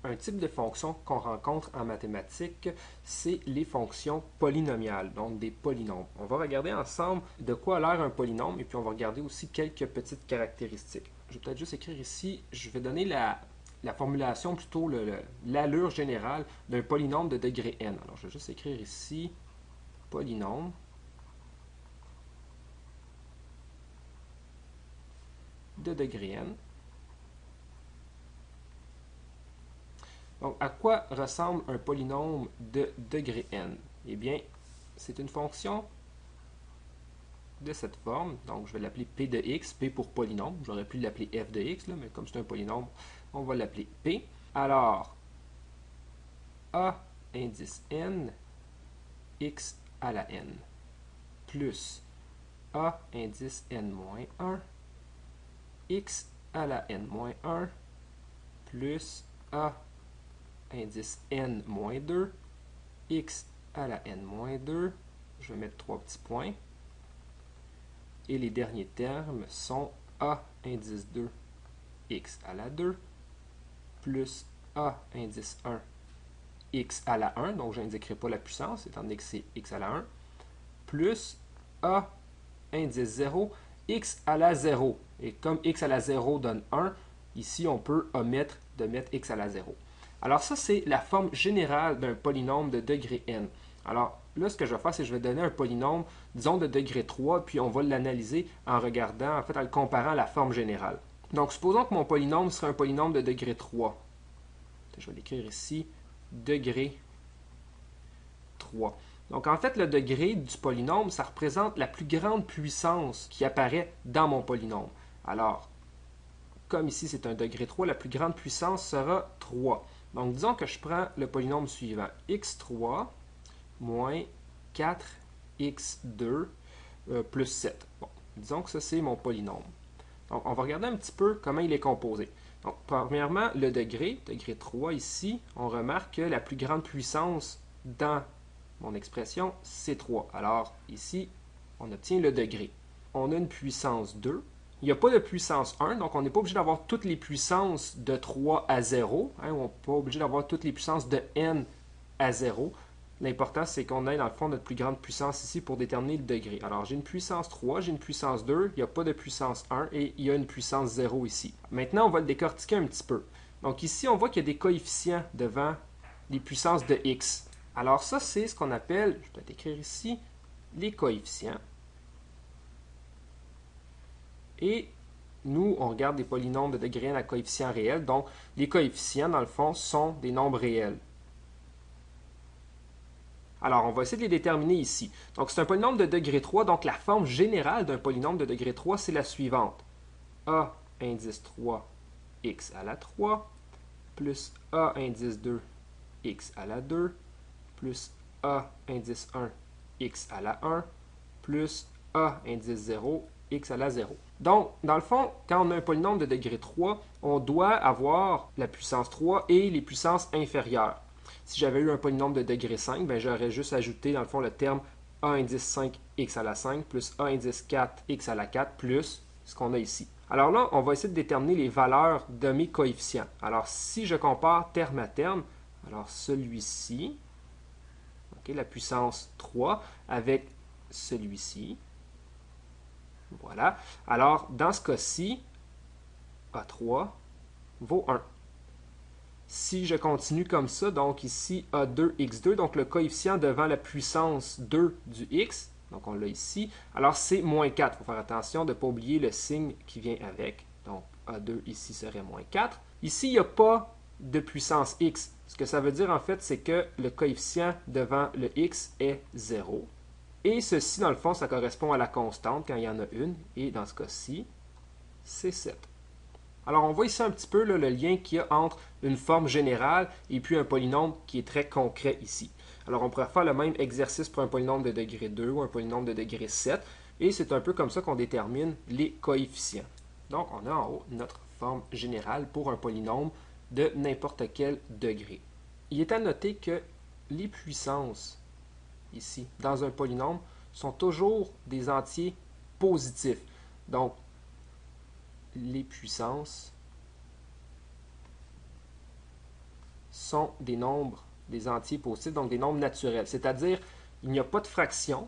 un type de fonction qu'on rencontre en mathématiques, c'est les fonctions polynomiales, donc des polynômes. On va regarder ensemble de quoi a l'air un polynôme et puis on va regarder aussi quelques petites caractéristiques. Je vais peut-être juste écrire ici, je vais donner la formulation, plutôt l'allure générale d'un polynôme de degré n. Alors je vais juste écrire ici polynôme de degré n. Donc, à quoi ressemble un polynôme de degré n? Eh bien, c'est une fonction de cette forme. Donc, je vais l'appeler p de x, p pour polynôme. J'aurais pu l'appeler f de x, là, mais comme c'est un polynôme, on va l'appeler p. Alors, a indice n, x à la n, plus a indice n moins 1, x à la n moins 1, plus a indice n moins 2, x à la n moins 2, je vais mettre 3 petits points, et les derniers termes sont a indice 2, x à la 2, plus a indice 1, x à la 1, donc je n'indiquerai pas la puissance, étant donné que c'est x à la 1, plus a indice 0, x à la 0. Et comme x à la 0 donne 1, ici on peut omettre de mettre x à la 0. Alors ça, c'est la forme générale d'un polynôme de degré n. Alors là, ce que je vais faire, c'est que je vais donner un polynôme, disons, de degré 3, puis on va l'analyser en regardant, en fait, en le comparant à la forme générale. Donc, supposons que mon polynôme serait un polynôme de degré 3. Je vais l'écrire ici, degré 3. Donc, en fait, le degré du polynôme, ça représente la plus grande puissance qui apparaît dans mon polynôme. Alors, comme ici, c'est un degré 3, la plus grande puissance sera 3. Donc, disons que je prends le polynôme suivant, x3 moins 4x2 plus 7. Bon, disons que ça, c'est mon polynôme. Donc, on va regarder un petit peu comment il est composé. Donc, premièrement, le degré 3 ici, on remarque que la plus grande puissance dans mon expression, c'est 3. Alors, ici, on obtient le degré. On a une puissance 2. Il n'y a pas de puissance 1, donc on n'est pas obligé d'avoir toutes les puissances de 3 à 0. On n'est pas obligé d'avoir toutes les puissances de n à 0. L'important, c'est qu'on ait dans le fond notre plus grande puissance ici pour déterminer le degré. Alors, j'ai une puissance 3, j'ai une puissance 2, il n'y a pas de puissance 1 et il y a une puissance 0 ici. Maintenant, on va le décortiquer un petit peu. Donc ici, on voit qu'il y a des coefficients devant les puissances de x. Alors ça, c'est ce qu'on appelle, je vais peut-être écrire ici, les coefficients. Et nous, on regarde des polynômes de degré n à coefficient réel. Donc, les coefficients, dans le fond, sont des nombres réels. Alors, on va essayer de les déterminer ici. Donc, c'est un polynôme de degré 3. Donc, la forme générale d'un polynôme de degré 3, c'est la suivante. A indice 3, x à la 3, plus A indice 2, x à la 2, plus A indice 1, x à la 1, plus A indice 0, x à la 0. Donc, dans le fond, quand on a un polynôme de degré 3, on doit avoir la puissance 3 et les puissances inférieures. Si j'avais eu un polynôme de degré 5, ben, j'aurais juste ajouté, dans le fond, le terme a indice 5, x à la 5, plus a indice 4, x à la 4, plus ce qu'on a ici. Alors là, on va essayer de déterminer les valeurs de mes coefficients. Alors, si je compare terme à terme, alors celui-ci, la puissance 3, avec celui-ci, voilà. Alors, dans ce cas-ci, A3 vaut 1. Si je continue comme ça, donc ici A2x2, donc le coefficient devant la puissance 2 du x, donc on l'a ici, alors c'est moins 4. Il faut faire attention de ne pas oublier le signe qui vient avec. Donc A2 ici serait moins 4. Ici, il n'y a pas de puissance x. Ce que ça veut dire en fait, c'est que le coefficient devant le x est 0. Et ceci, dans le fond, ça correspond à la constante quand il y en a une. Et dans ce cas-ci, c'est 7. Alors, on voit ici un petit peu là, le lien qu'il y a entre une forme générale et puis un polynôme qui est très concret ici. Alors, on pourrait faire le même exercice pour un polynôme de degré 2 ou un polynôme de degré 7. Et c'est un peu comme ça qu'on détermine les coefficients. Donc, on a en haut notre forme générale pour un polynôme de n'importe quel degré. Il est à noter que les puissances ici, dans un polynôme, sont toujours des entiers positifs. Donc, les puissances sont des nombres, des entiers positifs, donc des nombres naturels. C'est-à-dire, il n'y a pas de fraction,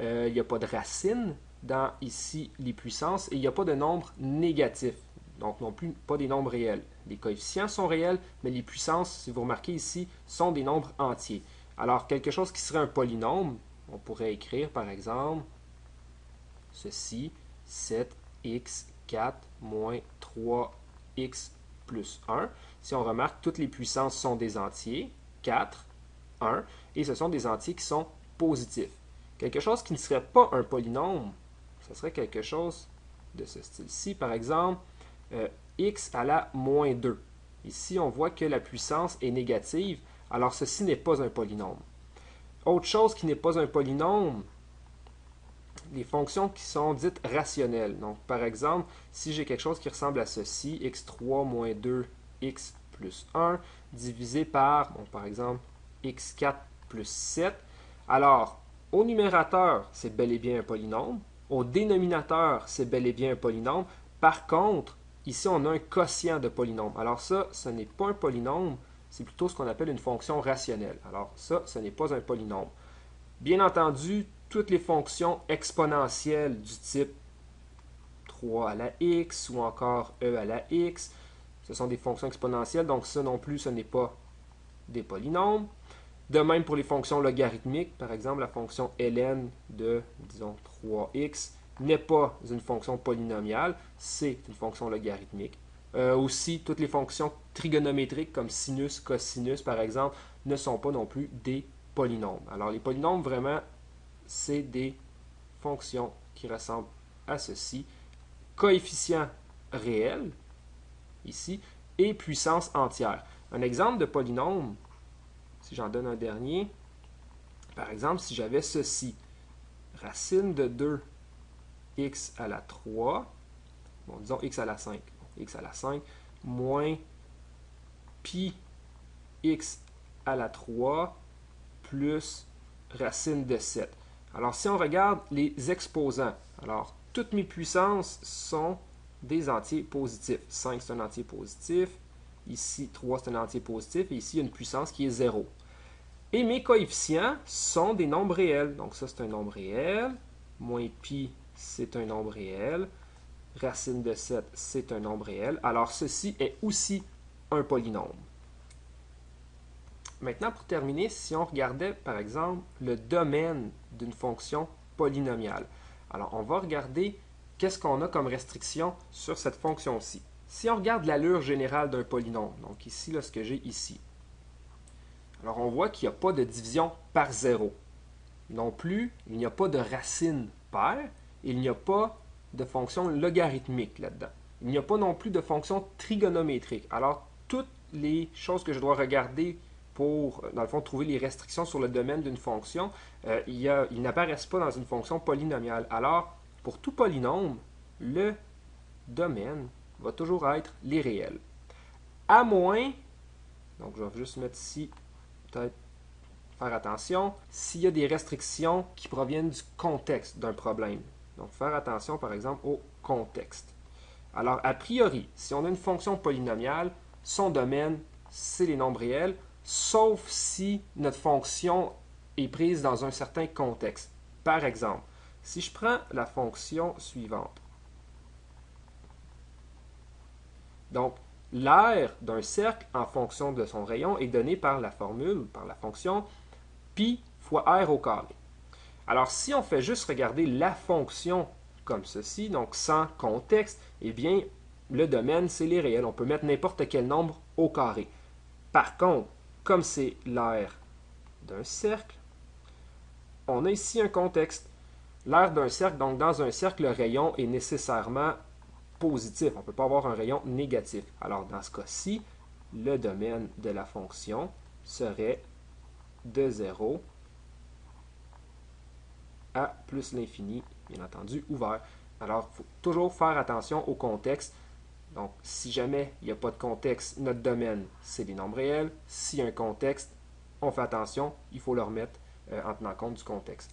il n'y a pas de racine dans ici les puissances et il n'y a pas de nombres négatifs. Donc non plus pas des nombres réels. Les coefficients sont réels, mais les puissances, si vous remarquez ici, sont des nombres entiers. Alors, quelque chose qui serait un polynôme, on pourrait écrire par exemple ceci, 7x4 moins 3x plus 1. Si on remarque, toutes les puissances sont des entiers, 4, 1, et ce sont des entiers qui sont positifs. Quelque chose qui ne serait pas un polynôme, ce serait quelque chose de ce style-ci, par exemple, x à la moins 2. Ici, on voit que la puissance est négative, alors ceci n'est pas un polynôme. Autre chose qui n'est pas un polynôme, les fonctions qui sont dites rationnelles. Donc, par exemple, si j'ai quelque chose qui ressemble à ceci, x3 moins 2x plus 1, divisé par, bon, par exemple, x4 plus 7, alors, au numérateur, c'est bel et bien un polynôme. Au dénominateur, c'est bel et bien un polynôme. Par contre, ici, on a un quotient de polynôme. Alors ça, ce n'est pas un polynôme, c'est plutôt ce qu'on appelle une fonction rationnelle. Alors ça, ce n'est pas un polynôme. Bien entendu, toutes les fonctions exponentielles du type 3 à la x ou encore e à la x, ce sont des fonctions exponentielles, donc ça non plus, ce n'est pas des polynômes. De même pour les fonctions logarithmiques, par exemple, la fonction ln de, disons, 3x n'est pas une fonction polynomiale, c'est une fonction logarithmique. Aussi, toutes les fonctions trigonométriques comme sinus, cosinus, par exemple, ne sont pas non plus des polynômes. Alors, les polynômes, vraiment, c'est des fonctions qui ressemblent à ceci. Coefficient réel, ici, et puissance entière. Un exemple de polynôme, si j'en donne un dernier, par exemple, si j'avais ceci, racine de 2x à la 3, bon, disons x à la 5, x à la 5, moins pi x à la 3 plus racine de 7. Alors, si on regarde les exposants, alors, toutes mes puissances sont des entiers positifs. 5, c'est un entier positif. Ici, 3, c'est un entier positif. Et ici, il y a une puissance qui est 0. Et mes coefficients sont des nombres réels. Donc, ça, c'est un nombre réel. Moins pi, c'est un nombre réel. Racine de 7, c'est un nombre réel. Alors, ceci est aussi un polynôme. Maintenant, pour terminer, si on regardait, par exemple, le domaine d'une fonction polynomiale. Alors, on va regarder qu'est-ce qu'on a comme restriction sur cette fonction-ci. Si on regarde l'allure générale d'un polynôme, donc ici, là, ce que j'ai ici, alors on voit qu'il n'y a pas de division par 0. Non plus, il n'y a pas de racine paire, il n'y a pas de fonction logarithmique là-dedans. Il n'y a pas non plus de fonction trigonométrique. Alors, toutes les choses que je dois regarder pour, dans le fond, trouver les restrictions sur le domaine d'une fonction, ils n'apparaissent pas dans une fonction polynomiale. Alors, pour tout polynôme, le domaine va toujours être les réels. À moins, donc je vais juste mettre ici, peut-être faire attention, s'il y a des restrictions qui proviennent du contexte d'un problème. Donc, faire attention, par exemple, au contexte. Alors, a priori, si on a une fonction polynomiale, son domaine, c'est les nombres réels, sauf si notre fonction est prise dans un certain contexte. Par exemple, si je prends la fonction suivante. Donc, l'aire d'un cercle en fonction de son rayon est donné par la formule, par la fonction pi fois r au carré. Alors, si on fait juste regarder la fonction comme ceci, donc sans contexte, eh bien, le domaine, c'est les réels. On peut mettre n'importe quel nombre au carré. Par contre, comme c'est l'aire d'un cercle, on a ici un contexte. L'aire d'un cercle, donc dans un cercle, le rayon est nécessairement positif. On ne peut pas avoir un rayon négatif. Alors, dans ce cas-ci, le domaine de la fonction serait de 0 à plus l'infini, bien entendu, ouvert. Alors, il faut toujours faire attention au contexte. Donc, si jamais il n'y a pas de contexte, notre domaine, c'est des nombres réels. S'il y a un contexte, on fait attention, il faut le remettre en tenant compte du contexte.